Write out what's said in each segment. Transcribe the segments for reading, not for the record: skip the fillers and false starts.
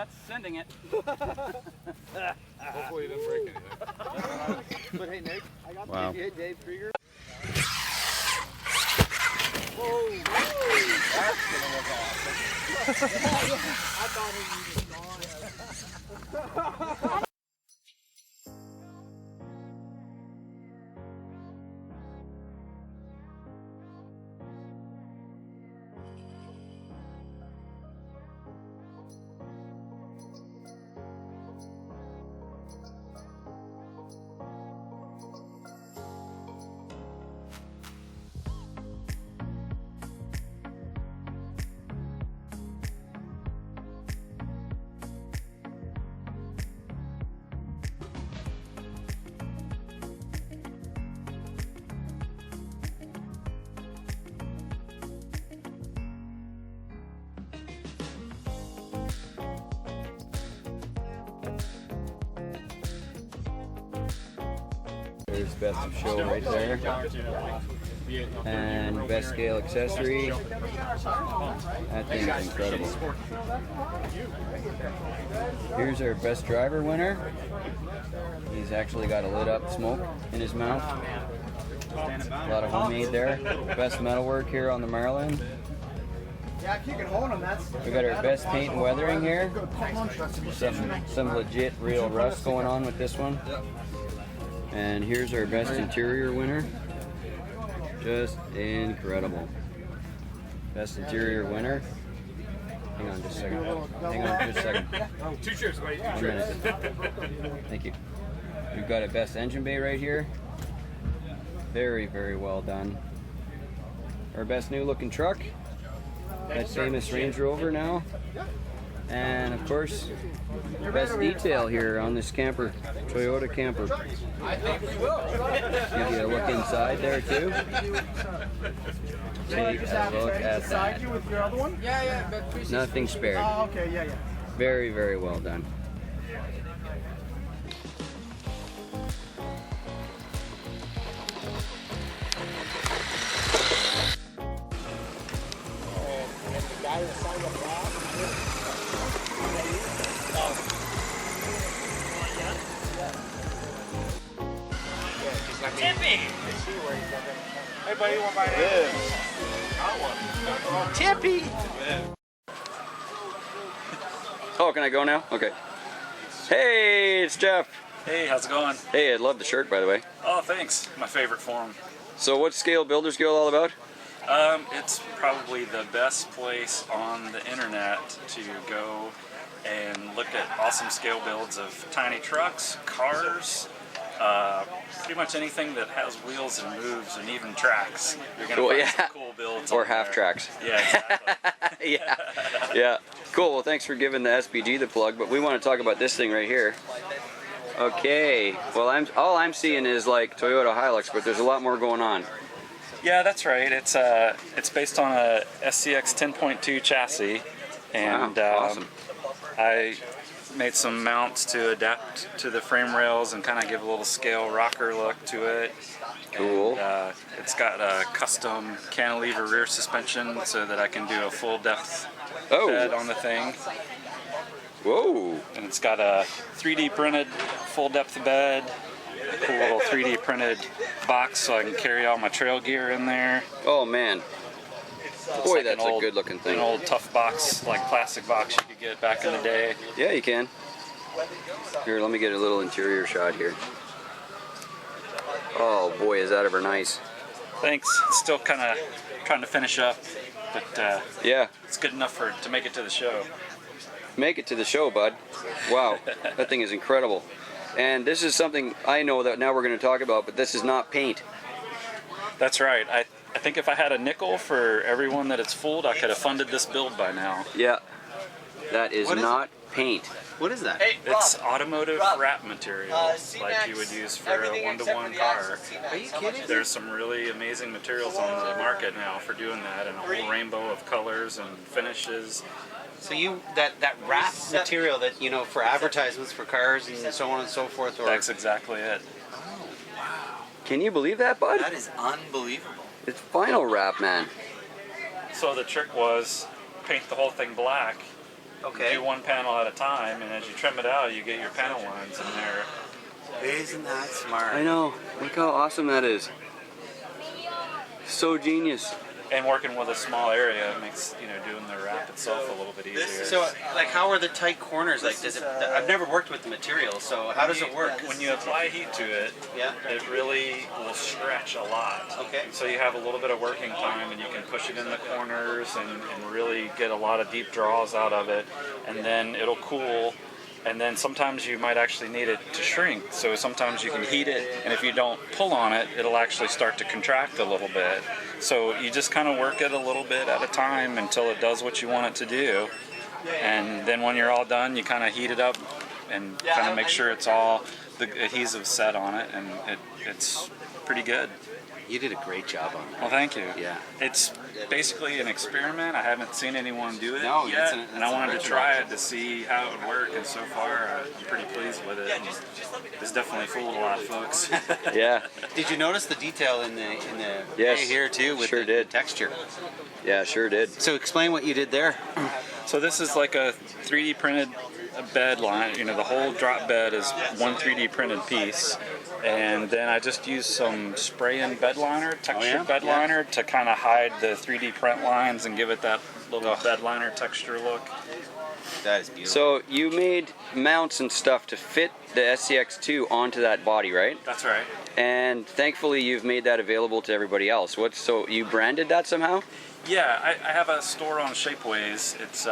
that's sending it. Hopefully you didn't break anything. But hey, Nick, I got Wow. the Dave Krieger. Whoa, that's gonna look awesome. I thought he was gone. There's best of show right there. And best scale accessory. That thing is incredible. Here's our best driver winner. He's actually got a lit up smoke in his mouth. A lot of homemade there. Best metalwork here on the Marlin. Yeah, if you can hold him, that's. We got our best paint and weathering here. Some legit real rust going on with this one. And here's our best interior winner. Just incredible. Best interior winner. Hang on just a second. Hang on just a second. 2 trips, buddy. 2 1 trips. minute. Thank you. We've got a best engine bay right here. Very, very well done. Our best new looking truck. That famous Range Rover now. And of course, best detail here on this camper, Toyota camper. Give you a look inside there too. Take a look at that. With your other one? Yeah, but Nothing spared. Oh, okay, yeah. Very, very well done. Tippy! Hey, buddy, you want my Tippy! Oh, can I go now? Okay. Hey, it's Jeff. Hey, how's it going? Hey, I love the shirt, by the way. Oh, thanks. My favorite form. So what's Scale Builders Guild all about? It's probably the best place on the internet to go and look at awesome scale builds of tiny trucks, cars, pretty much anything that has wheels and moves and even tracks. You're gonna find some cool builds. Or on half there. tracks. Yeah, exactly. Yeah. Cool. Well, thanks for giving the SBG the plug, but we want to talk about this thing right here. Okay. Well, all I'm seeing is like Toyota Hilux, but there's a lot more going on. Yeah, that's right. It's based on a SCX 10.2 chassis, and wow, awesome. I made some mounts to adapt to the frame rails and kind of give a little scale rocker look to it. Cool. And, it's got a custom cantilever rear suspension so that I can do a full depth bed on the thing. Whoa. And it's got a 3D printed full depth bed, a cool little 3D printed box so I can carry all my trail gear in there. Oh man. Boy, like that's a good looking thing. An old tough box, like plastic box you could get back in the day. Yeah, you can. Here, let me get a little interior shot here. Oh boy, is that ever nice. Thanks. It's still kind of trying to finish up, but yeah, it's good enough to make it to the show. Make it to the show, bud. Wow, that thing is incredible. And this is something I know that now we're going to talk about, but this is not paint. That's right. I think if I had a nickel for everyone that it's fooled, I could have funded this build by now. Yeah, that is not paint. What is that? It's automotive wrap material, like you would use for a one-to-one car. Are you kidding? There's some really amazing materials on the market now for doing that, and a whole rainbow of colors and finishes. So that wrap material that, you know, for advertisements for cars and so on and so forth. Or That's exactly it. Can you believe that, bud? That is unbelievable. It's vinyl wrap, man. So the trick was paint the whole thing black Okay. do one panel at a time, and as you trim it out, you get your panel lines in there. Isn't that smart? I know. Look how awesome that is. So genius. And working with a small area makes, you know, doing the wrap itself a little bit easier. So, like, how are the tight corners? Like, does it? I've never worked with the material, so how does it work? When you apply heat to it, Yeah. it really will stretch a lot. Okay. So you have a little bit of working time, and you can push it in the corners and really get a lot of deep draws out of it, and then it'll cool. And then sometimes you might actually need it to shrink. So sometimes you can heat it, and if you don't pull on it, it'll actually start to contract a little bit. So you just kind of work it a little bit at a time until it does what you want it to do. And then when you're all done, you kind of heat it up and kind of make sure it's all the adhesive set on it, and it's pretty good. You did a great job on that. Well, thank you. Yeah. It's basically an experiment. I haven't seen anyone do it No, yet, it's and I wanted to try it to see how it would work. And so far, I'm pretty pleased with it. And it's definitely fooled a lot of folks. Yeah. Did you notice the detail in the Yes, hay here too with sure the did. texture? Yeah, sure did. So explain what you did there. So this is like a 3D printed bed line. You know, the whole drop bed is one 3D printed piece. And then I just used some spray-in bed liner, textured bed liner, to kind of hide the 3D print lines and give it that little bed liner texture look. That is beautiful. So you made mounts and stuff to fit the SCX2 onto that body, right? That's right. And thankfully you've made that available to everybody else. So you branded that somehow? Yeah, I have a store on Shapeways. It's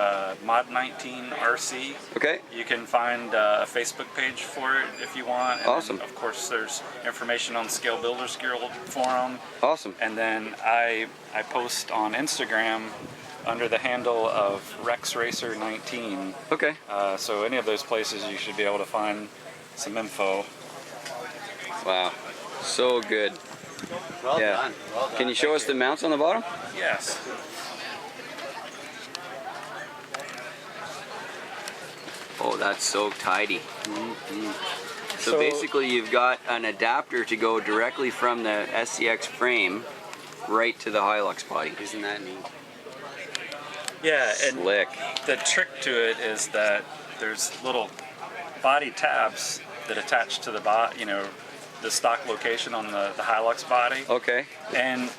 Mod19RC. Okay. You can find a Facebook page for it if you want. And Awesome. then, of course, there's information on Scale Builders Guild forum. Awesome. And then I post on Instagram under the handle of Reefs Rc 19. Okay. So any of those places you should be able to find some info. Wow. So good. Well Yeah. done. Well done. Can you show us the mounts on the bottom? Yes. Oh, that's so tidy. So So- basically you've got an adapter to go directly from the SCX frame right to the Hilux body. Isn't that neat? Yeah, and Slick. the trick to it is that there's little body tabs that attach to the the stock location on the Hilux body, Okay. and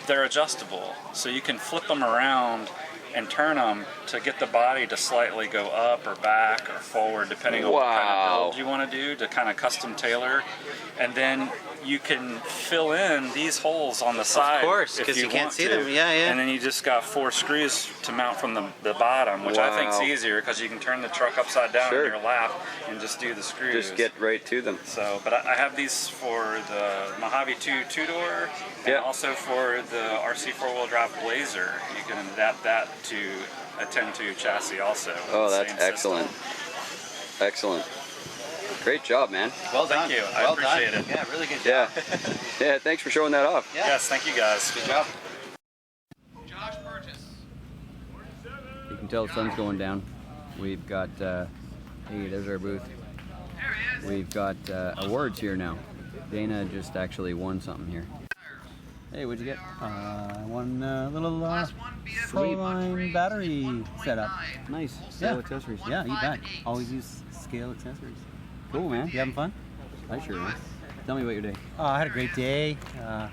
they're adjustable, so you can flip them around and turn them to get the body to slightly go up or back or forward, depending on what kind of Wow. build you want to do, to kind of custom tailor. And then you can fill in these holes on the side. course, if 'cause you can't want see to. them. Yeah, yeah. And then you just got 4 screws to mount from the bottom, which I think's Wow. easier because you can turn the truck upside down Sure. in your lap and just do the screws. Just get right to them. So, but I have these for the Mojave 2 two-door, and Yeah. also for the RC four-wheel drive Blazer. You can adapt that to a 10-2 chassis also. Oh, Same that's excellent. system. Excellent. Great job, man. Well Thank done. you. I Well appreciate done. it. Yeah, really good Yeah. job. Yeah, thanks for showing that off. Yeah. Yes, thank you guys. Good job. You can tell the sun's going down. We've got, hey, there's our booth. We've got awards here now. Dana just actually won something here. Hey, what'd you get? One little full line battery setup. Nice. Yeah. Accessories. Yeah, you bet. Always use Scale accessories. Cool, man. You having fun? I sure am. Tell me about your day. I had a great day. A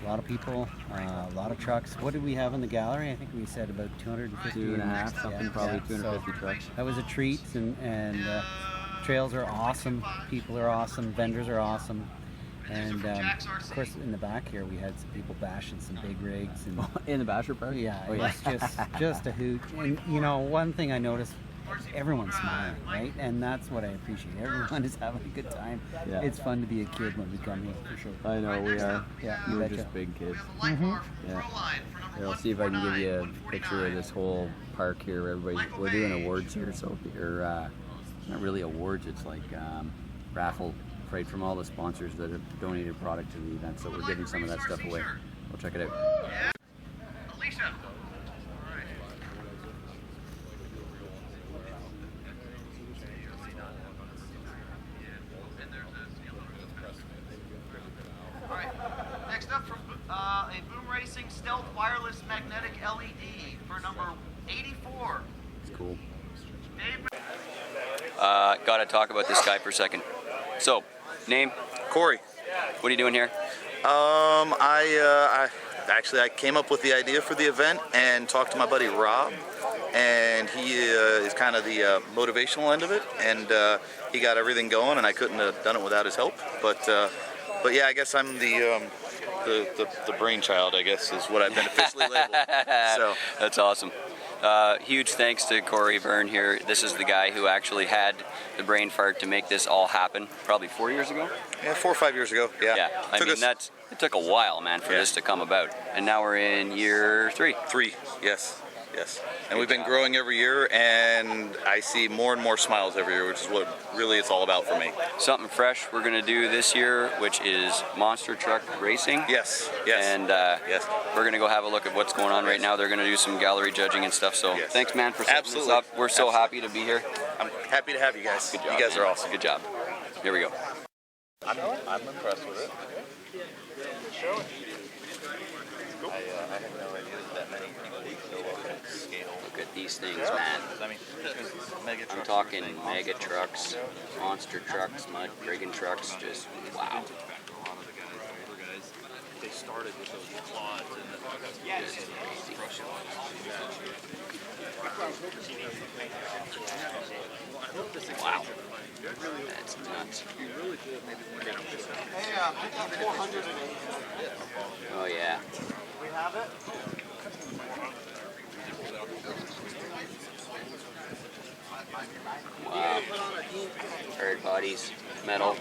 lot of people, a lot of trucks. What did we have in the gallery? I think we said about 250. 2.5, something, probably 250 so trucks. That was a treat, and trails are awesome. People are awesome. Vendors are awesome. And of course, in the back here, we had some people bashing some big rigs. And In the Basher Park? yeah, Oh, it was just a hoot. And you know, one thing I noticed, everyone's smiling, right? And that's what I appreciate. Everyone is having a good time. Yeah. It's fun to be a kid when we come here, for sure. I know, we are. Yeah, you We're betcha. just big kids. Mhm. Yeah. Here, I'll see if I can give you a picture of this whole park here. Everybody, we're doing awards here, so or not really awards. It's like raffle, right, from all the sponsors that have donated product to the event. So we're giving some of that stuff away. We'll check it out. Next up from a Boom Racing Stealth Wireless Magnetic LED for number 84. It's cool. Gotta talk about this guy for a second. So, name? Corey. What are you doing here? I came up with the idea for the event and talked to my buddy Rob, and he is kind of the motivational end of it, and he got everything going, and I couldn't have done it without his help. But yeah, I guess I'm the brainchild, I guess, is what I've been officially labeled. So that's awesome. Huge thanks to Corey Verne here. This is the guy who actually had the brain fart to make this all happen, probably 4 years ago? yeah, 4 or 5 years ago. Yeah. Yeah, I mean, it took a while, man, for this to come about. And now we're in year 3. 3, yes. And we've been growing every year, and I see more and more smiles every year, which is what really it's all about for me. Something fresh we're going to do this year, which is monster truck racing. Yes. And yes. We're going to go have a look at what's going on right now. They're going to do some gallery judging and stuff. So thanks, man, for setting this up. We're so happy to be here. I'm happy to have you guys. Good job, you guys man. are awesome. Good job. Here we go. I'm impressed with it. I had no idea that many people would know about scale. Look at these things, man. I mean, I'm talking mega trucks, monster trucks, mud friggin' trucks, just wow. A lot of the guys, the older guys, they started with those quads and the crushing Wow. That's nuts. Hey, pick up 400 again. Oh yeah. We have it? Wow. Bird bodies, metal.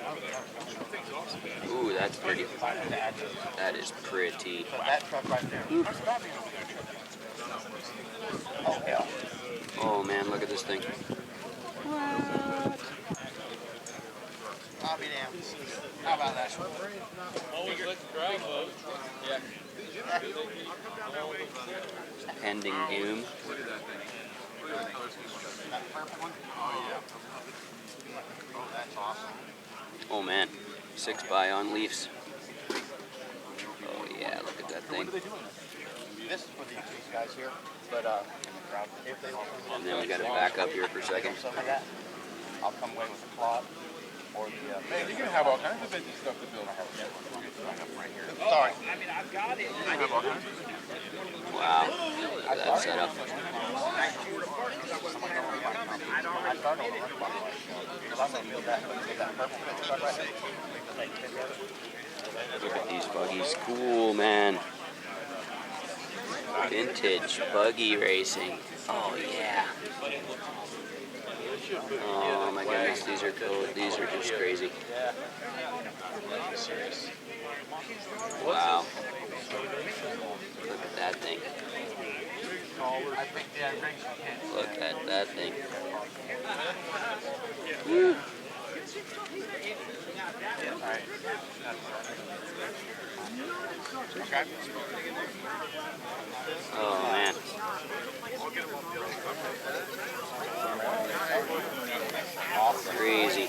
Ooh, that's pretty. That is pretty. That truck right there. oh yeah. Oh man, look at this thing. I'll be damned. How about that? Always let the crowd vote. Yeah. Pending doom. That purple one? Oh, yeah. Oh, that's awesome. Oh man, 6x on leaves. Oh yeah, look at that thing. This is for these guys here, but if they don't And then we got to back up here for a second. something like that, I'll come away with the plot or the. Man, you can have all kinds of vintage stuff to build a house. Right here. Sorry. Wow, look at that setup. I started on the left by the way. Because I'm going to build that purple truck right there. Look at these buggies. Cool, man. Vintage buggy racing. Oh yeah. Oh my goodness, these are cool. These are just crazy. Wow. Look at that thing. Look at that thing. Woo. Oh man. Crazy.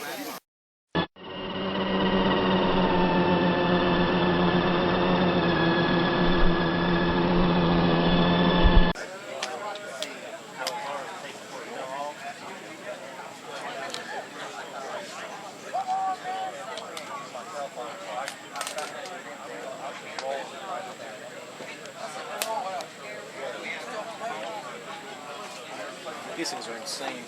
These things are insane.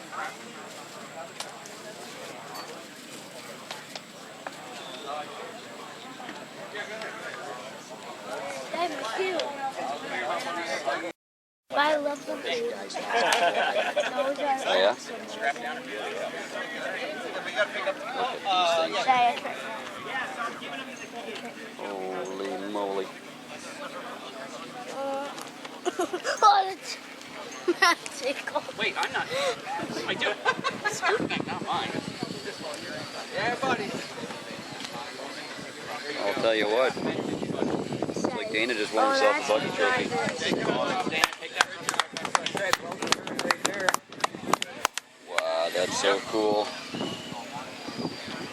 That's cute. I love them. Those are Oh yeah? awesome. Look at these things. Holy moly. Oh, that's tickle. Wait, I'm not. I do. It's your thing, not mine. Yeah, buddy. I'll tell you what. It's like Dana just won himself a buggy trophy. Wow, that's so cool.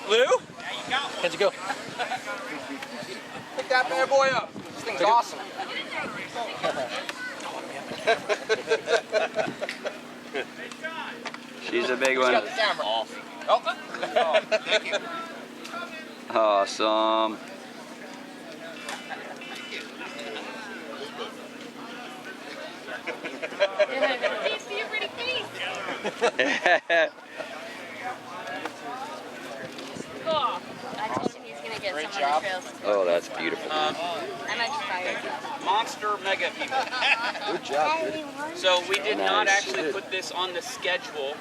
Lou? How'd you go? Pick that bad boy up. This thing's awesome. She's a big one. Oh, thank you. Awesome. See your pretty face. Cool. I told him he's gonna get Great some job. on the trails. Oh, that's beautiful. I might just try it. Monster mega people. Good job, dude. So we did not Nice. actually put this on the schedule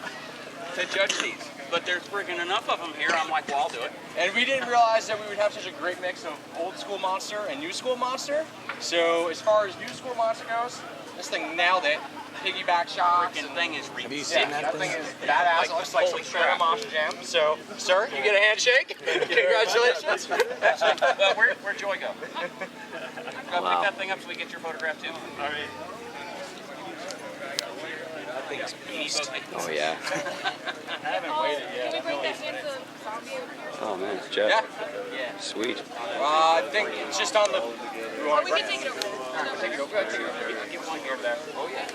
to judge these, but there's friggin' enough of them here. I'm like, well, I'll do it. And we didn't realize that we would have such a great mix of old school monster and new school monster. So as far as new school monster goes, this thing nailed it. Piggyback shocks. Friggin' thing is Have you ridiculous. seen That thing is badass. It looks like some holy straight crap. up monster jam. So, sir, you get a handshake. Congratulations. Well, where'd Joy go? Go Wow. pick that thing up so we get your photograph too. That thing's beast. Oh yeah. I haven't waited Can we yet. bring that into zombie? Oh man, it's Jeff. Yeah. Sweet. I think it's just on the. Or we can take it over. Take it over. Go ahead, take it over. Give one here there. Oh yeah.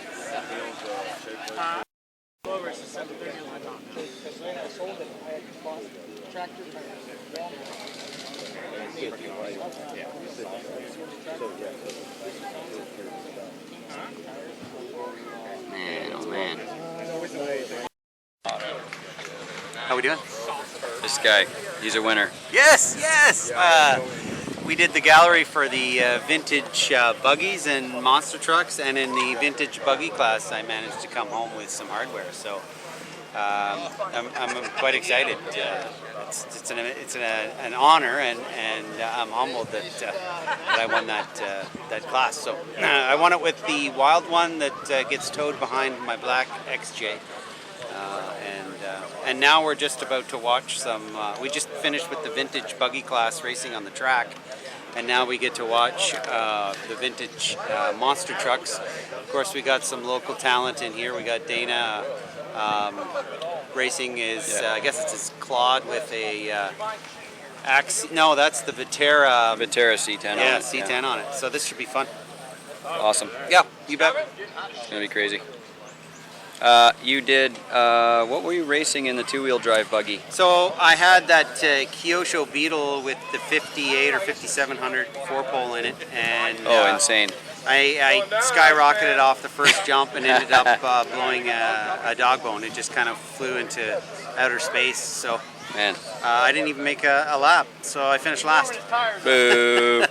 Man, oh man. How we doing? This guy, he's a winner. Yes, yes. We did the gallery for the vintage buggies and monster trucks, and in the vintage buggy class, I managed to come home with some hardware. So I'm quite excited. It's an honor, and I'm humbled that I won that class. So I won it with the wild one that gets towed behind my black XJ. And now we're just about to watch some. We just finished with the vintage buggy class racing on the track, and now we get to watch the vintage monster trucks. Of course, we got some local talent in here. We got Dana racing his. I guess it's his Claude with a. No, that's the Vitera. Vitera C10 on Yeah, it. C10 on it. So this should be fun. Awesome. Yeah, you bet. It's gonna be crazy. You did, what were you racing in the two-wheel drive buggy? So I had that Kyosho Beetle with the 58 or 5700 four-pole in it, and Oh, insane. I skyrocketed off the first jump and ended up blowing a dog bone. It just kind of flew into outer space. So Man. I didn't even make a lap, so I finished last. Boo.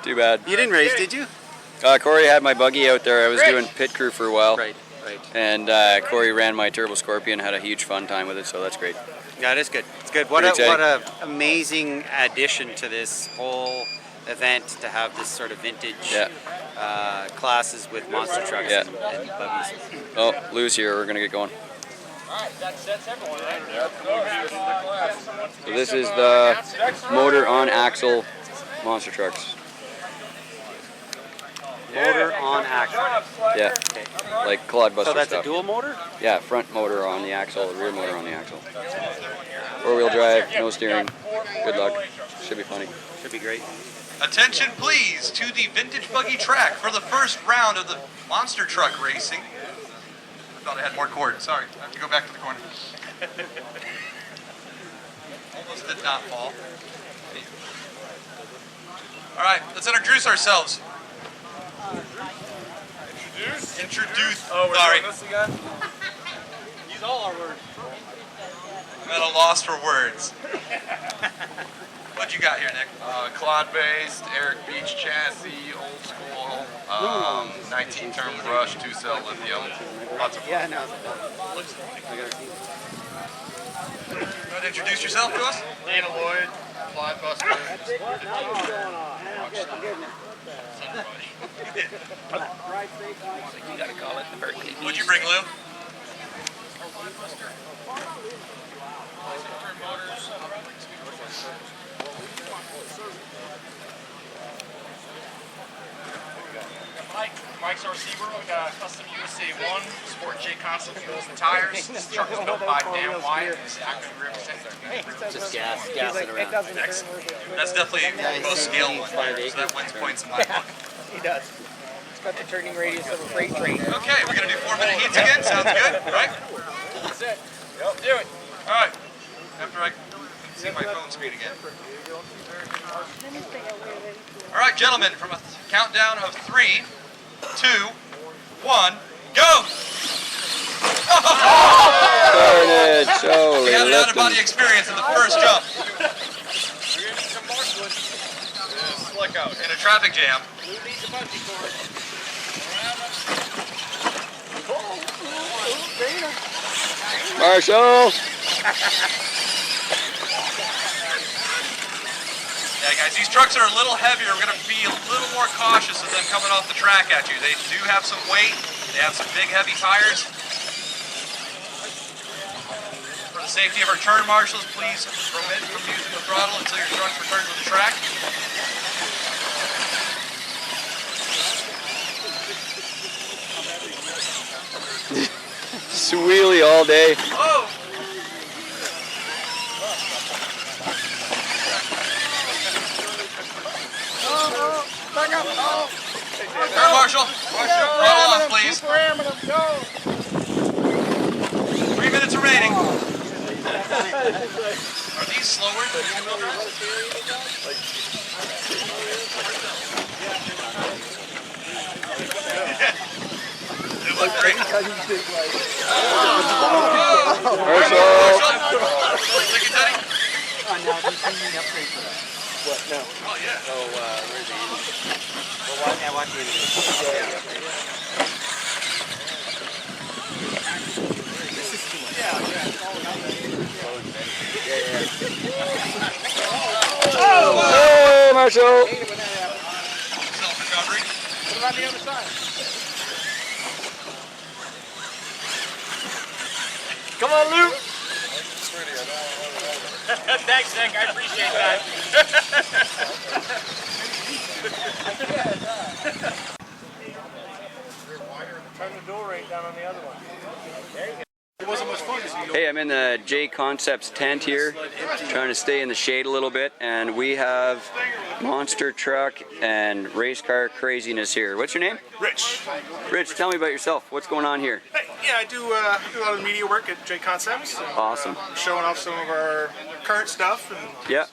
Too bad. You didn't race, did you? Corey had my buggy out there. I was doing pit crew for a while. Right. And Corey ran my Turbo Scorpion, had a huge fun time with it, so that's great. Yeah, it is good. It's good. What a amazing addition to this whole event to have this sort of vintage classes with monster trucks and buggies. Oh, Lou's here. We're going to get going. Alright, that's everyone, right? So this is the motor on axle monster trucks. Motor on axle. Yeah, like Clodbuster So that's stuff. a dual motor? Yeah, front motor on the axle, rear motor on the axle. Four-wheel drive, no steering. Good luck. Should be funny. Should be great. Attention please to the vintage buggy track for the first round of the monster truck racing. I thought I had more cord, sorry. I have to go back to the corner. Almost did not fall. Alright, let's introduce ourselves. Introduce? Oh, we're sorry. doing this again? Use all our words. I'm at a loss for words. What you got here, Nick? Claude based, Eric Beach chassis, old school, 19 term brush, 2-cell lithium. Lots of fun. Yeah, no. You want to introduce yourself to us? Dana Lloyd, Claude Buster. You gotta call it the Berkeley. What'd you bring, Lou? Mike's RC World, we got a custom USA 1, Sport J console fuels and tires. This truck is built by Dan White. It's actually representing. Just gassing around. Excellent. That's definitely the most scale one there, so that wins points in my book. He does. Let's about the turning radius of a freight train. Okay, we're gonna do 4-minute heats again. Sounds good, right? That's it. Yep. Do it. All right. After I see my phone screen again. All right, gentlemen, from a countdown of 3, 2, 1, go! Carnage! Holy We had an lifting. out-of-body experience in the first jump. Slick out. In a traffic jam. Marshall! Yeah, guys, these trucks are a little heavier. We're going to be a little more cautious of them coming off the track at you. They do have some weight. They have some big, heavy tires. For the safety of our turn marshals, please omit from using the throttle until your truck returns to the track. Wheelie all day. Oh! Turn marshal, throttle off, please. 3 minutes remaining. Are these slower than two-wheel They look great. Take it, Teddy. What? No. Oh, yeah. Oh, where's Andy? Well, watch Andy. Hey, Marshall! Self-recovery. What about the other side? Come on, Luke. Thanks, Nick. I appreciate that. Turn the door right down on the other one. There you go. It wasn't much fun. Hey, I'm in the J Concepts tent here, trying to stay in the shade a little bit, and we have monster truck and race car craziness here. What's your name? Rich. Rich, tell me about yourself. What's going on here? Hey, yeah, I do a lot of media work at J Concepts. And, Awesome. Showing off some of our current stuff. And, Yeah.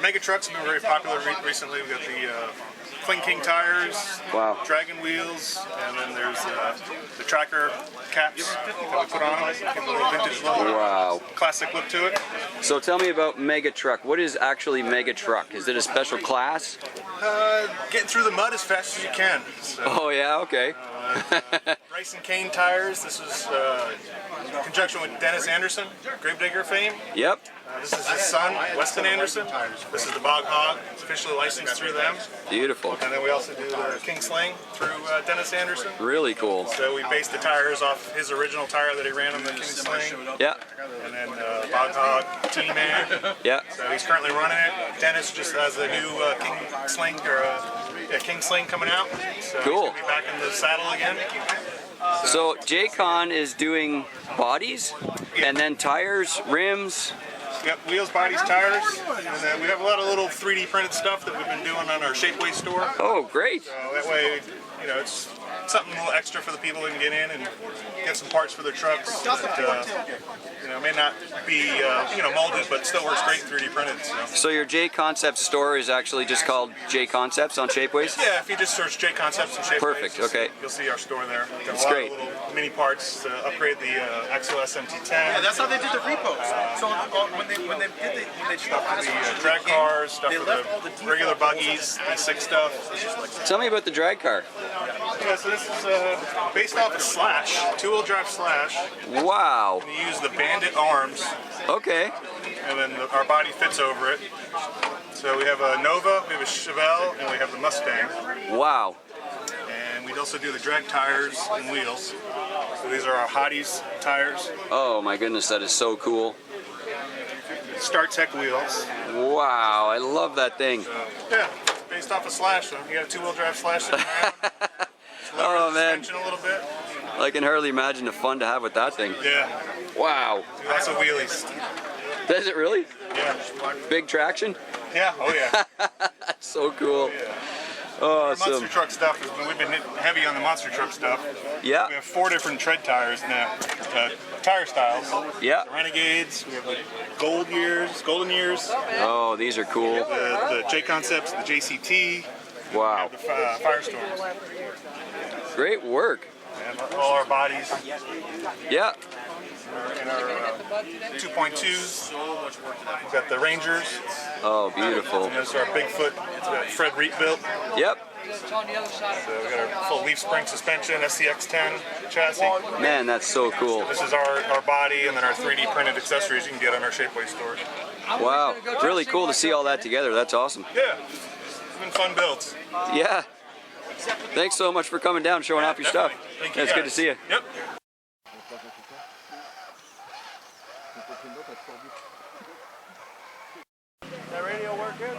mega trucks have been very popular recently. We've got the Cling King tires, Wow. Dragon wheels, and then there's the tracker caps that we put on. Give a little vintage look. Wow. Classic look to it. So tell me about Mega Truck. What is actually Mega Truck? Is it a special class? Getting through the mud as fast as you can. So, Oh yeah, okay. Rice and Cane tires. This is in conjunction with Dennis Anderson, Gravedigger fame. Yep. This is his son, Weston Anderson. This is the Bog Hog. It's officially licensed through them. Beautiful. And then we also do the King Sling through Dennis Anderson. Really cool. So we based the tires off his original tire that he ran on the King Sling. Yeah. And then Bog Hog, T-Man. Yeah. So he's currently running it. Dennis just has a new King Sling King Sling coming out. So Cool. He's gonna be back in the saddle again. So J-Con is doing bodies and then tires, rims. Yep, wheels, bodies, tires, and then we have a lot of little 3D printed stuff that we've been doing on our Shapeways store. Oh, great. So that way, you know, it's something a little extra for the people who can get in and get some parts for their trucks that, you know, may not be, you know, molded, but still works great 3D printed. So your J Concepts store is actually just called J Concepts on Shapeways? Yeah, if you just search J Concepts and Shapeways, Perfect, okay. You'll see our store there. Got That's a lot great. of little mini parts to upgrade the Axel SMT10. Yeah, that's how they did the repos. So when they Stuff for the drag cars, stuff for the regular buggies, the sick stuff. Tell me about the drag car. Yeah, so this is based off a Slash, two-wheel drive Slash. Wow. And you use the Bandit arms. Okay. And then our body fits over it. So we have a Nova, we have a Chevelle, and we have the Mustang. Wow. And we also do the drag tires and wheels. So these are our Hotties tires. Oh my goodness, that is so cool. Star Tech wheels. Wow, I love that thing. Yeah, based off a Slash. So you got a two-wheel drive Slash sitting around. Oh man. A little bit. I can hardly imagine the fun to have with that thing. Yeah. Wow. Do lots of wheelies. Does it really? Yeah. Big traction? Yeah, oh yeah. So cool. Our Awesome. monster truck stuff has been, we've been hitting heavy on the monster truck stuff. Yeah. We have 4 different tread tires now, tire styles. Yeah. The Renegades, we have the golden years. Oh, these are cool. The J Concepts, the JCT. Wow. The Firestorms. Great work. And all our bodies. Yeah. And our 2.2s. We've got the Rangers. Oh, beautiful. And this is our Bigfoot that Fred Reet built. Yep. So we got our full leaf spring suspension, SCX-10 chassis. Man, that's so cool. This is our body, and then our 3D printed accessories you can get on our Shapeways stores. Wow. Really cool to see all that together. That's awesome. Yeah. It's been fun builds. Yeah. Thanks so much for coming down, showing off your stuff. Thank you. It's good to see you. Yep. That radio work good?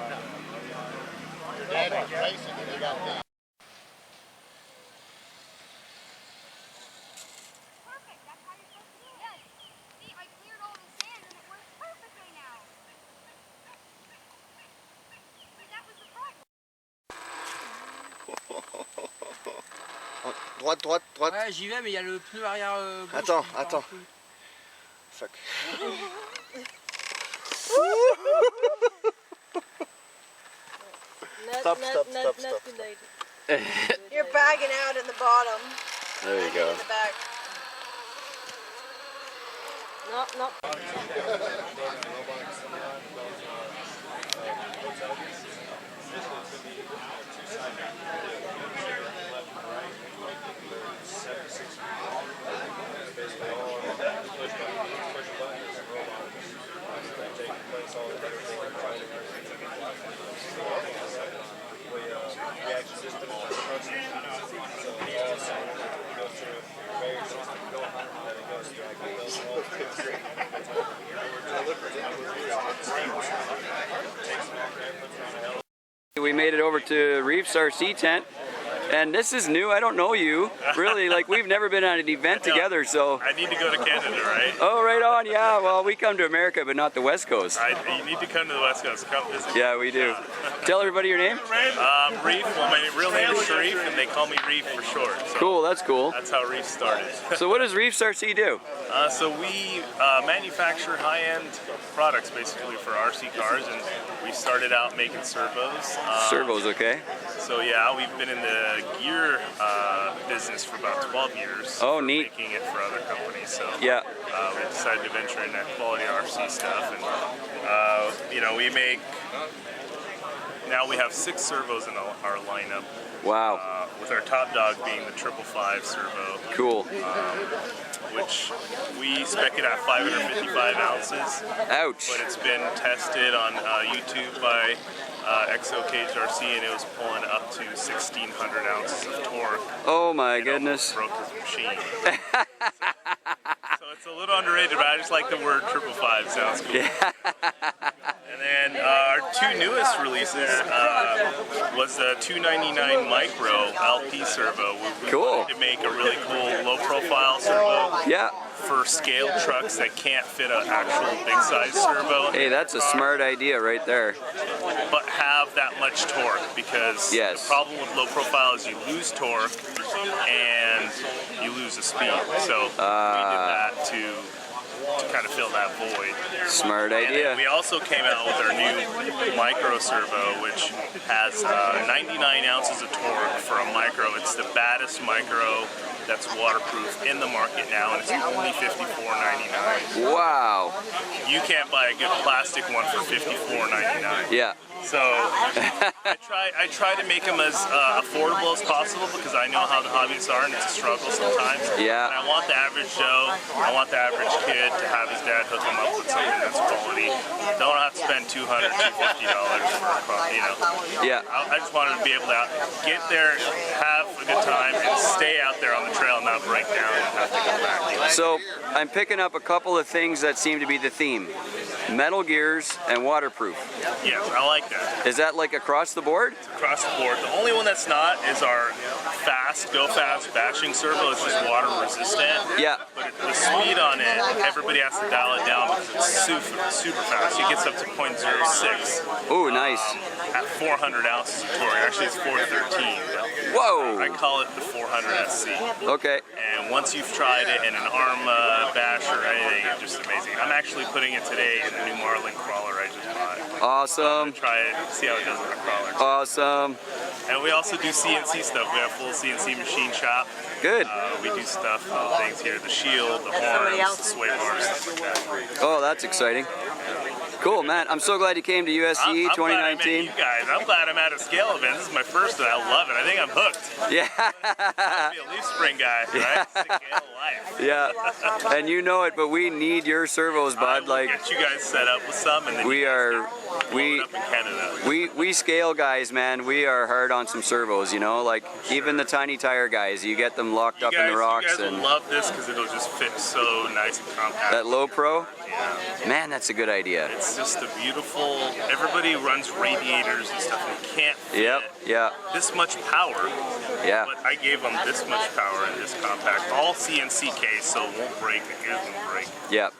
Droite. Ouais, j'y vais, mais il y a le pneu arrière gauche. Attends. Fuck. Stop. You're bagging out in the bottom. There you go. In the back. No. We made it over to Reefs Rc Tent, and this is new. I don't know you, really. Like, we've never been on an event together, so. I need to go to Canada, right? Oh, right on. Yeah. Well, we come to America, but not the West Coast. You need to come to the West Coast. Come visit. Yeah, we do. Tell everybody your name. Reef. Well, my real name is Sharif, and they call me Reef for short. So Cool. That's cool. that's how Reef started. So, what does Reefs RC do? So we manufacture high-end products basically for RC cars, and we started out making servos. Servos, okay. So yeah, we've been in the gear business for about 12 years. Oh, neat. Making it for other companies. So Yeah. we decided to venture in that quality RC stuff, and we make. Now we have 6 servos in our lineup. Wow. With our top dog being the 555 servo. Cool. Which we spec it at 555 ounces. Ouch. But it's been tested on YouTube by XO Cage RC, and it was pulling up to 1,600 ounces of torque. Oh my goodness. Broke his machine. So it's a little underrated, but I just like the word 555. Sounds cool. And then our 2 newest releases was the 299 Micro LP servo. We wanted to make a really cool low-profile servo. Yeah. For scale trucks that can't fit an actual big-size servo. Hey, that's a smart idea right there. But have that much torque, because the problem with low profile is you lose torque and you lose the speed. So we did that to kind of fill that void. Smart And idea. then we also came out with our new micro servo, which has 99 ounces of torque for a micro. It's the baddest micro that's waterproof in the market now, and it's only $54.99. Wow. You can't buy a good plastic one for $54.99. Yeah. So I try to make them as affordable as possible, because I know how the hobbies are, and it's a struggle sometimes. Yeah. And I want the average Joe, I want the average kid to have his dad hook him up with something that's quality. Don't have to spend $200, $250 for a Yeah. I just wanted to be able to get there, have a good time, and stay out there on the trail and not break down and have to go back. So I'm picking up a couple of things that seem to be the theme. metal gears, and waterproof. Yes, I like that. Is that like across the board? It's across the board. The only one that's not is our go fast bashing servo. It's just water resistant. Yeah. But the speed on it, everybody has to dial it down because it's super fast. It gets up to 0.06. Ooh, nice. At 400 ounces of torque. Actually, it's 413. Whoa! I call it the 400 SC. Okay. And once you've tried it in an arm bash or anything, it's just amazing. I'm actually putting it today in the new Marlin crawler I just bought. Awesome. Try it, see how it does on a crawler. Awesome. And we also do CNC stuff. We have full CNC machine shop. Good. We do stuff, things here, the shield, the horns, the sway bars, stuff like that. Oh, that's exciting. Cool, man. I'm so glad you came to USC I'm 2019. glad I met you guys. I'm glad I'm at a scale event. This is my first and I love it. I think I'm hooked. Yeah. I'll be a leaf spring guy, right? Scale life. Yeah. And you know it, but we need your servos, bud. Like, get you guys set up with some, and then we are. We scale guys, man. We are hard on some servos, you know, like even the tiny tire guys. You get them locked up in the rocks. You guys will love this because it'll just fit so nice and compact. That low pro? Yeah. Man, that's a good idea. It's just a beautiful. Everybody runs radiators and stuff and can't fit this much power. Yeah. But I gave them this much power in this compact. All CNC case, so it won't break. The gears won't break. Yep.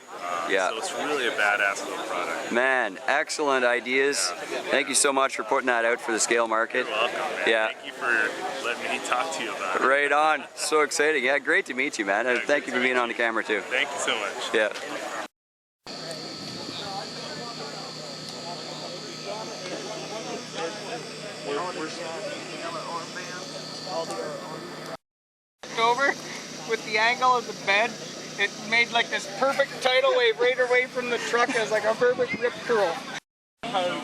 Yeah. So it's really a badass little product. Man, excellent ideas. Thank you so much for putting that out for the scale market. You're welcome, man. Yeah. Thank you for letting me talk to you about it. Right on. So exciting. Yeah, great to meet you, man. And thank you for being on the camera too. Thank you so much. Yeah. Over with the angle of the bed, it made like this perfect tidal wave right away from the truck as like a perfect rip curl. Well,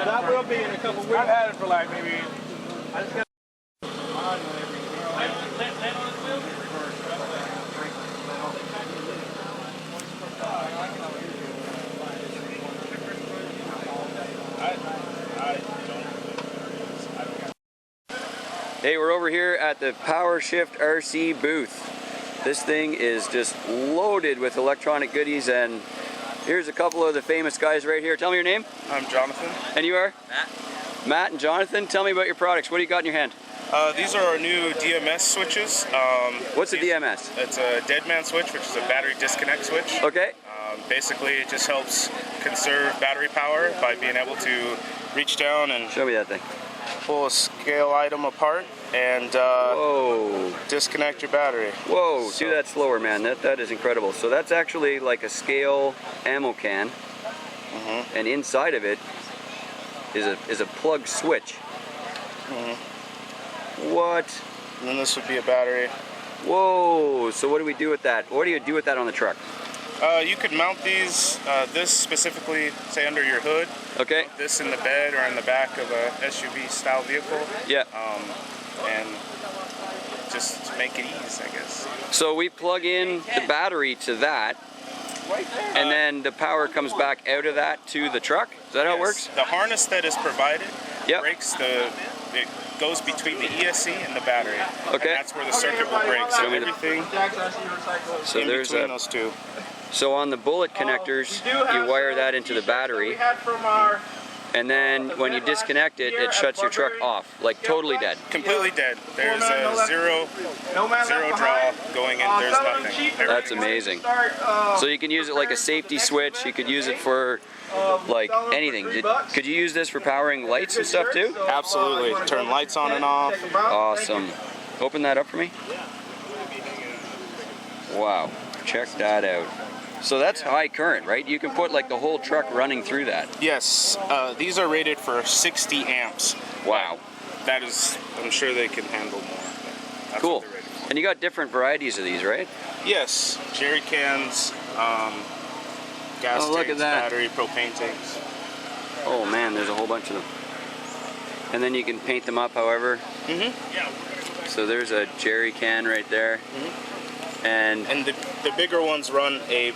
that will be in a couple weeks. I've had it for like maybe. I just got Hey, we're over here at the PowerShift RC booth. This thing is just loaded with electronic goodies, and here's a couple of the famous guys right here. Tell me your name. I'm Jonathan. And you are? Matt. Matt and Jonathan, tell me about your products. What do you got in your hand? These are our new DMS switches. What's a DMS? It's a dead man switch, which is a battery disconnect switch. Okay. Basically, it just helps conserve battery power by being able to reach down and show me that thing. Pull a scale item apart and disconnect your battery. Whoa, do that slower, man. That is incredible. So that's actually like a scale ammo can, and inside of it is a plug switch. What? And then this would be a battery. Whoa, so what do we do with that? What do you do with that on the truck? You could mount these, this specifically, say under your hood. Okay. Mount this in the bed or in the back of a SUV style vehicle. Yeah. And just make it easy, I guess. So we plug in the battery to that, and then the power comes back out of that to the truck? Is that how it works? The harness that is provided breaks it goes between the ESC and the battery. Okay. And that's where the circuit will break. So everything so in there's between those two. So on the bullet connectors, you wire that into the battery, and then when you disconnect it, it shuts your truck off, like totally dead. Completely dead. There's a zero draw going in. There's nothing. That's amazing. So you can use it like a safety switch. You could use it for like anything. Could you use this for powering lights and stuff too? Absolutely. Turn lights on and off. Awesome. Open that up for me. Wow. Check that out. So that's high current, right? You can put like the whole truck running through that. Yes. These are rated for 60 amps. Wow. That is, I'm sure they can handle more. Cool. And you got different varieties of these, right? Yes. Jerry cans, gas tanks, battery, propane tanks. Oh man, there's a whole bunch of them. And then you can paint them up however. So there's a jerry can right there. And the bigger ones run a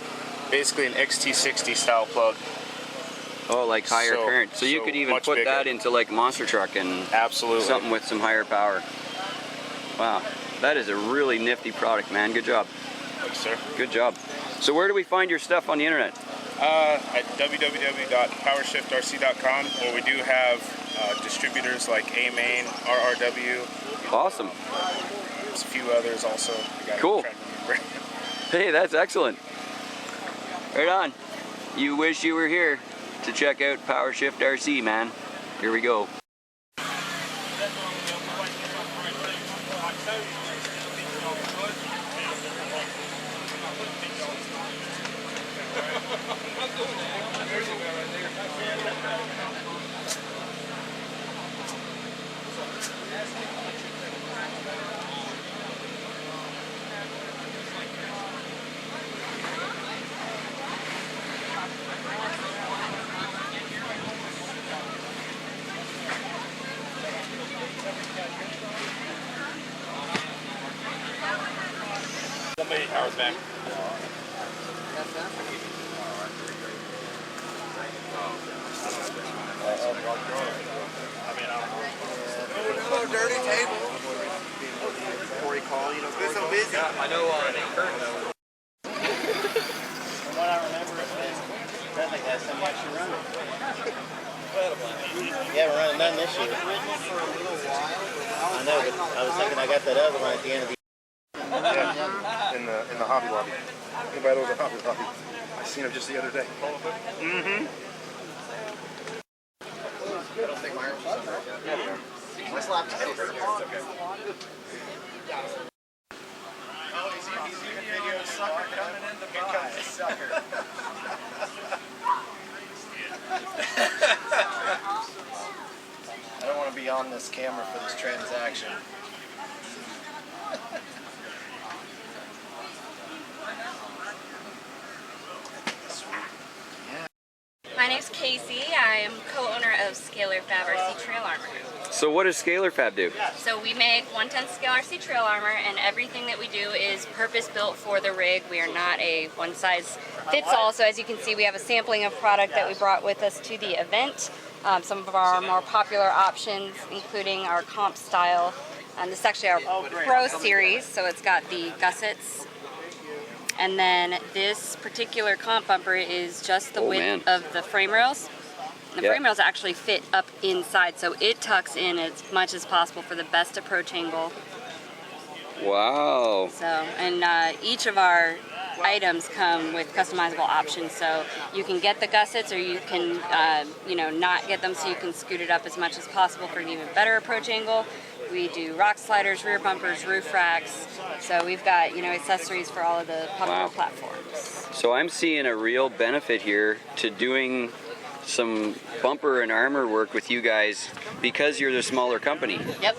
basically an XT60 style plug. Oh, like higher So- current. So you so could even much put bigger. that into like a monster truck and Absolutely. something with some higher power. Wow, that is a really nifty product, man. Good job. Thanks, sir. Good job. So where do we find your stuff on the internet? At www.powershiftRC.com, where we do have distributors like A-Main, RRW. Awesome. There's a few others also. I gotta Cool. try to remember. Hey, that's excellent. Right on. You wish you were here to check out PowerShift RC, man. Here we go. Hours back. Oh, dirty table. Before he called, you know, been so busy. I know Kurt knows. From what I remember, it's been, I think that's how much you run it. You haven't run none this year. I know, but I was thinking I got that other one at the end of the Yeah, in the Hobby Lobby. Right over the Hobby Lobby. I seen him just the other day. Mm-hmm. I don't think my arm's up. My slap is over. Oh, he's even video of sucker coming in the buy. Sucker. I don't want to be on this camera for this transaction. My name's Casey. I am co-owner of Scale Truck RC Trail Armor. So what does Scalar Fab do? So we make 1/10 scale RC trail armor, and everything that we do is purpose-built for the rig. We are not a one-size-fits-all. So as you can see, we have a sampling of product that we brought with us to the event. Some of our more popular options, including our comp style. This is actually our Pro Series, so it's got the gussets. And then this particular comp bumper is just the width of the frame rails. The frame rails actually fit up inside, so it tucks in as much as possible for the best approach angle. Wow. So, and each of our items come with customizable options, so you can get the gussets, or you can, not get them, so you can scoot it up as much as possible for an even better approach angle. We do rock sliders, rear bumpers, roof racks. So we've got, accessories for all of the popular platforms. So I'm seeing a real benefit here to doing some bumper and armor work with you guys because you're the smaller company. Yep.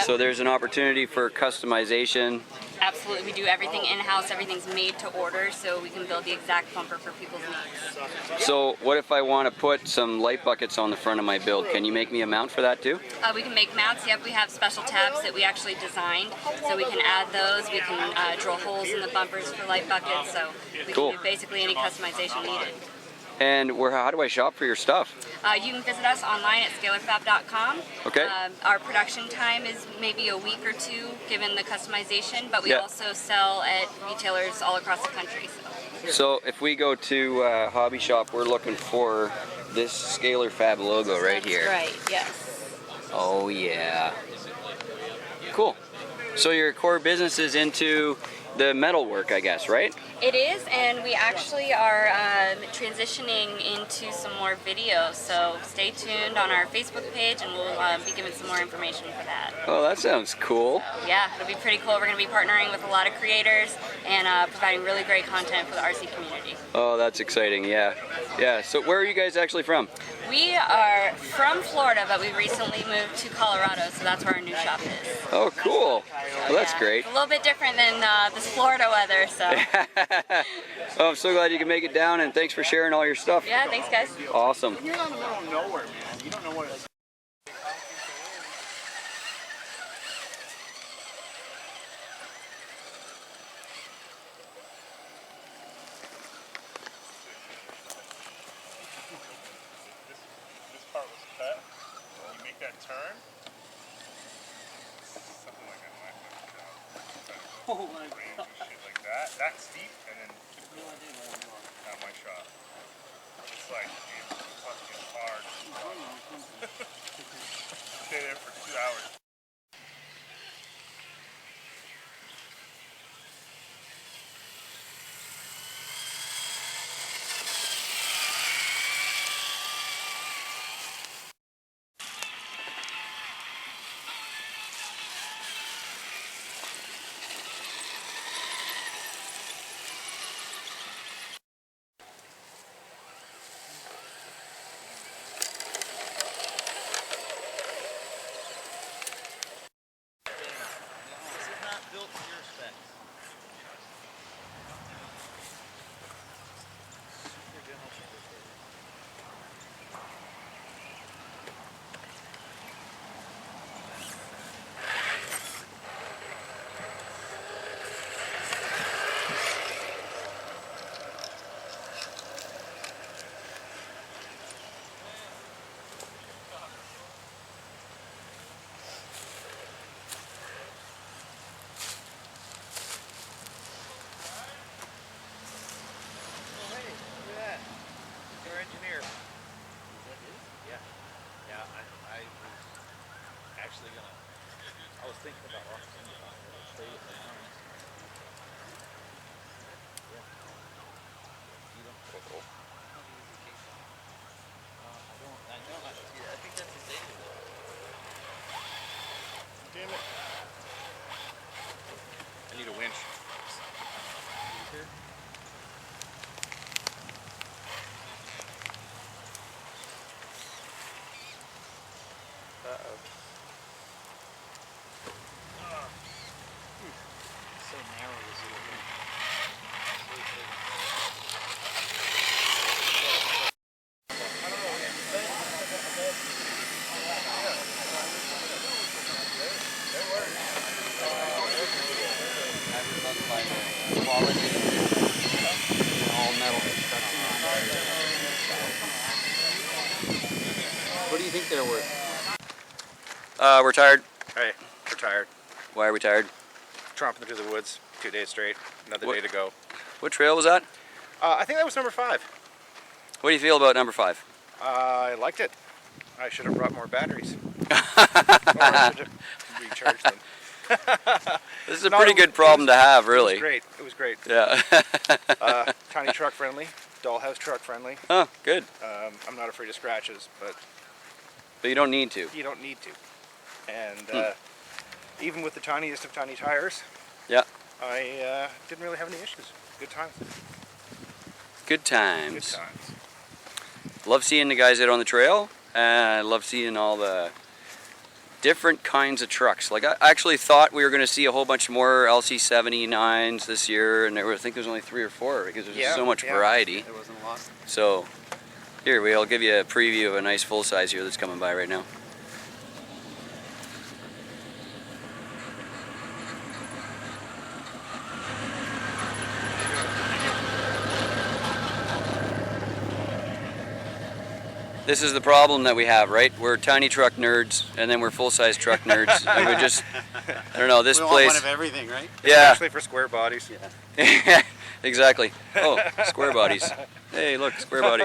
So there's an opportunity for customization. Absolutely, we do everything in-house. Everything's made to order, so we can build the exact bumper for people's needs. So what if I want to put some light buckets on the front of my build? Can you make me a mount for that too? We can make mounts. Yep, we have special tabs that we actually designed, so we can add those. We can drill holes in the bumpers for light buckets, so we can do basically any customization needed. And how do I shop for your stuff? You can visit us online at scalarfab.com. Okay. Our production time is maybe a week or two, given the customization, but we also sell at retailers all across the country. So if we go to Hobby Shop, we're looking for this Scalar Fab logo right here. Right, yes. Oh yeah. Cool. So your core business is into the metal work, I guess, right? It is, and we actually are transitioning into some more videos, so stay tuned on our Facebook page, and we'll be giving some more information for that. Oh, that sounds cool. Yeah, it'll be pretty cool. We're going to be partnering with a lot of creators and providing really great content for the RC community. Oh, that's exciting, yeah. Yeah, so where are you guys actually from? We are from Florida, but we recently moved to Colorado, so that's where our new shop is. Oh, cool. Well, that's great. It's a little bit different than this Florida weather, so. Oh, I'm so glad you can make it down, and thanks for sharing all your stuff. Yeah, thanks, guys. Awesome. You're out in the middle of nowhere, man. You don't know what it's. make that turn, something like that. Oh my God. Shit like that. That steep, and then not my shot. It's like fucking hard. Stay there for 2 hours. I was thinking about walking in the stay with my arms. I know. I think that's his name. Damn it. I need a winch. Uh-oh. So narrow this little thing. What do you think they're worth? We're tired. Hey, we're tired. Why are we tired? Tromping through the woods 2 days straight. Another day to go. What trail was that? I think that was number 5. What do you feel about number 5? I liked it. I should have brought more batteries. Or I should have recharged them. This is a pretty good problem to have, really. It was great. It was great. Yeah. Tiny truck friendly. Dollhouse truck friendly. Oh, good. I'm not afraid of scratches, but you don't need to. You don't need to. And even with the tiniest of tiny tires, yeah, I didn't really have any issues. Good times. Good times. Good times. Love seeing the guys out on the trail, and I love seeing all the different kinds of trucks. Like, I actually thought we were going to see a whole bunch more LC79s this year, and I think there's only 3 or 4 because there's just so much variety. There wasn't a lot. So here, I'll give you a preview of a nice full size here that's coming by right now. This is the problem that we have, right? We're tiny truck nerds, and then we're full-size truck nerds. And we just, I don't know, this we place. Want one of everything, right? Yeah. Especially for square bodies. Yeah. Exactly. Oh, square bodies. Hey, look, square body.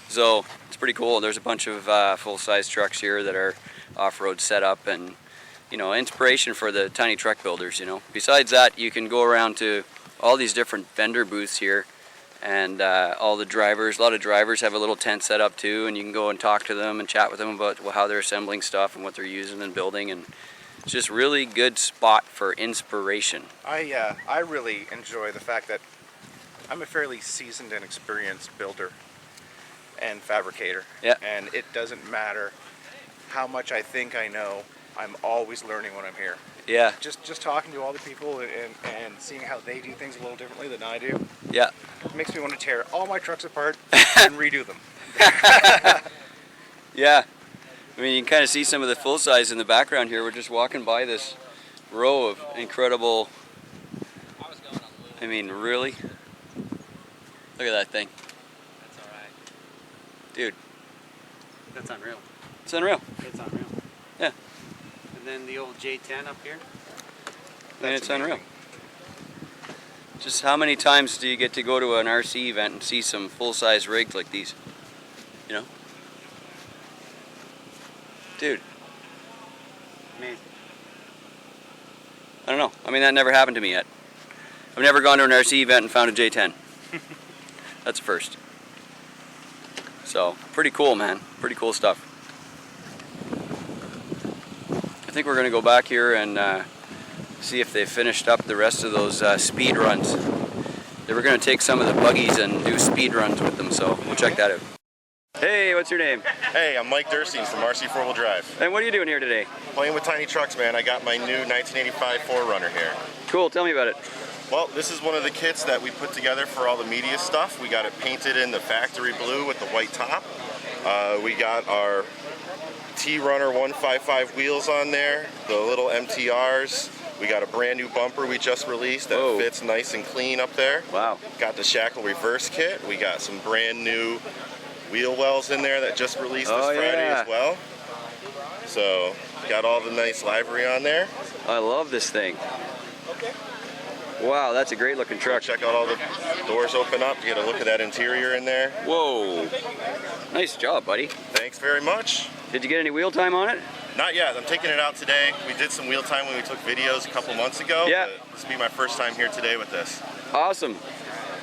So it's pretty cool. There's a bunch of full-size trucks here that are off-road setup, and inspiration for the tiny truck builders. Besides that, you can go around to all these different vendor booths here. And all the drivers, a lot of drivers have a little tent set up too, and you can go and talk to them and chat with them about how they're assembling stuff and what they're using and building, and it's just really good spot for inspiration. I really enjoy the fact that I'm a fairly seasoned and experienced builder and fabricator. Yeah. And it doesn't matter how much I think I know, I'm always learning when I'm here. Yeah. Just talking to all the people and seeing how they do things a little differently than I do. Yeah. It makes me want to tear all my trucks apart and redo them. Yeah. I mean, you can kind of see some of the full size in the background here. We're just walking by this row of incredible. I mean, really? Look at that thing. That's alright. Dude. That's unreal. It's unreal. It's unreal. Yeah. And then the old J10 up here. And it's unreal. Just how many times do you get to go to an RC event and see some full-size rigs like these? You know? Dude. Amazing. I don't know. I mean, that never happened to me yet. I've never gone to an RC event and found a J10. That's a first. So, pretty cool, man. Pretty cool stuff. I think we're going to go back here and see if they finished up the rest of those speed runs. They were going to take some of the buggies and do speed runs with them, so we'll check that out. Hey, what's your name? Hey, I'm Mike Durstein from RC 4-Wheel Drive. And what are you doing here today? Playing with tiny trucks, man. I got my new 1985 4Runner here. Cool, tell me about it. Well, this is one of the kits that we put together for all the media stuff. We got it painted in the factory blue with the white top. We got our T-Runner 155 wheels on there, the little MTRs. We got a brand new bumper we just released that fits nice and clean up there. Wow. Got the shackle reverse kit. We got some brand new wheel wells in there that just released this Friday as well. So, got all the nice livery on there. I love this thing. Wow, that's a great looking truck. Check out all the doors open up to get a look at that interior in there. Whoa. Nice job, buddy. Thanks very much. Did you get any wheel time on it? Not yet. I'm taking it out today. We did some wheel time when we took videos a couple months ago. Yeah. This will be my first time here today with this. Awesome.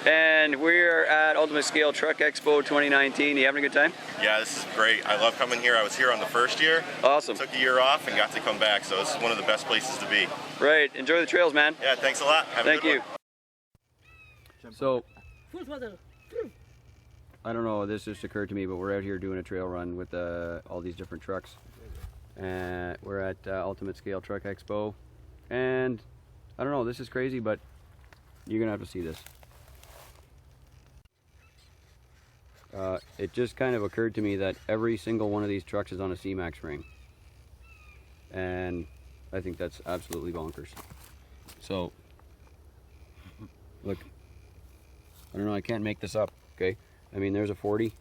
And we're at Ultimate Scale Truck Expo 2019. You having a good time? Yeah, this is great. I love coming here. I was here on the first year. Awesome. Took a year off and got to come back, so this is one of the best places to be. Right. Enjoy the trails, man. Yeah, thanks a lot. Have a Thank good you. one. So, I don't know, this just occurred to me, but we're out here doing a trail run with all these different trucks. We're at Ultimate Scale Truck Expo, and I don't know, this is crazy, but you're gonna have to see this. It just kind of occurred to me that every single one of these trucks is on a C-Max frame, and I think that's absolutely bonkers. So, look, I don't know, I can't make this up, okay? I mean, there's a 40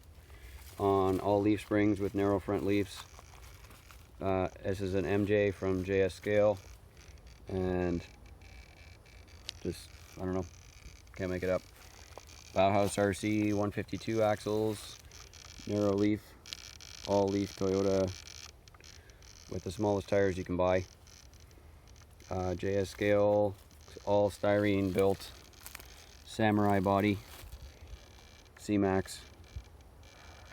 on all leaf springs with narrow front leaves. This is an MJ from JS Scale, and just, I don't know, can't make it up. Bauhaus RC 152 axles, narrow leaf, all leaf Toyota with the smallest tires you can buy. JS Scale, all styrene built, samurai body, C-Max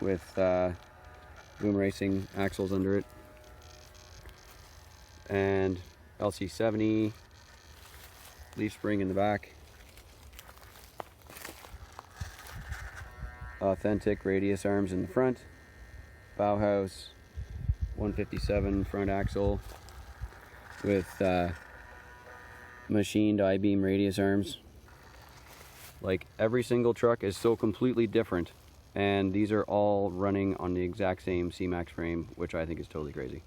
with Boom Racing axles under it, and LC70 leaf spring in the back, authentic radius arms in the front, Bauhaus 157 front axle with machined I-beam radius arms. Like, every single truck is so completely different, and these are all running on the exact same C-Max frame, which I think is totally crazy.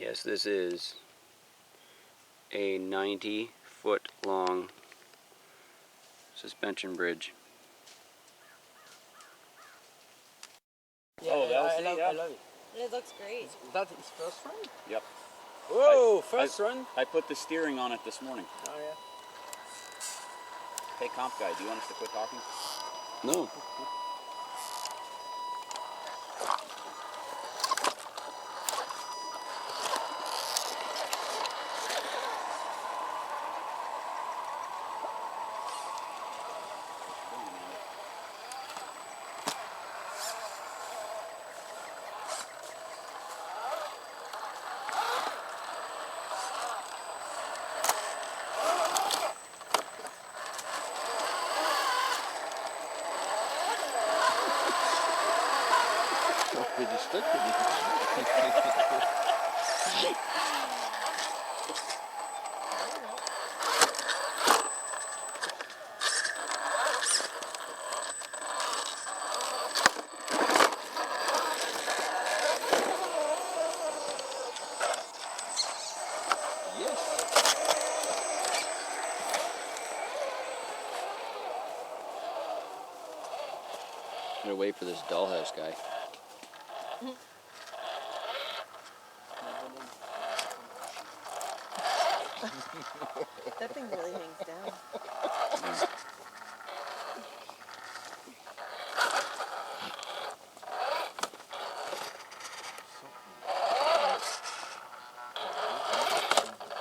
Yes, this is a 90-foot long suspension bridge. Yeah, I love it. It looks great. That is first run? Yep. Whoa, first run? I put the steering on it this morning. Oh, yeah. Hey, comp guy, do you want us to quit talking? No. I'm gonna wait for this dollhouse guy. That thing really hangs down.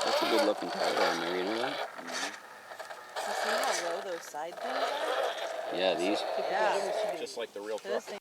That's a good looking tire on there, you know that? You see how low those side things are? Yeah, these. Yeah. Just like the real truck. Those things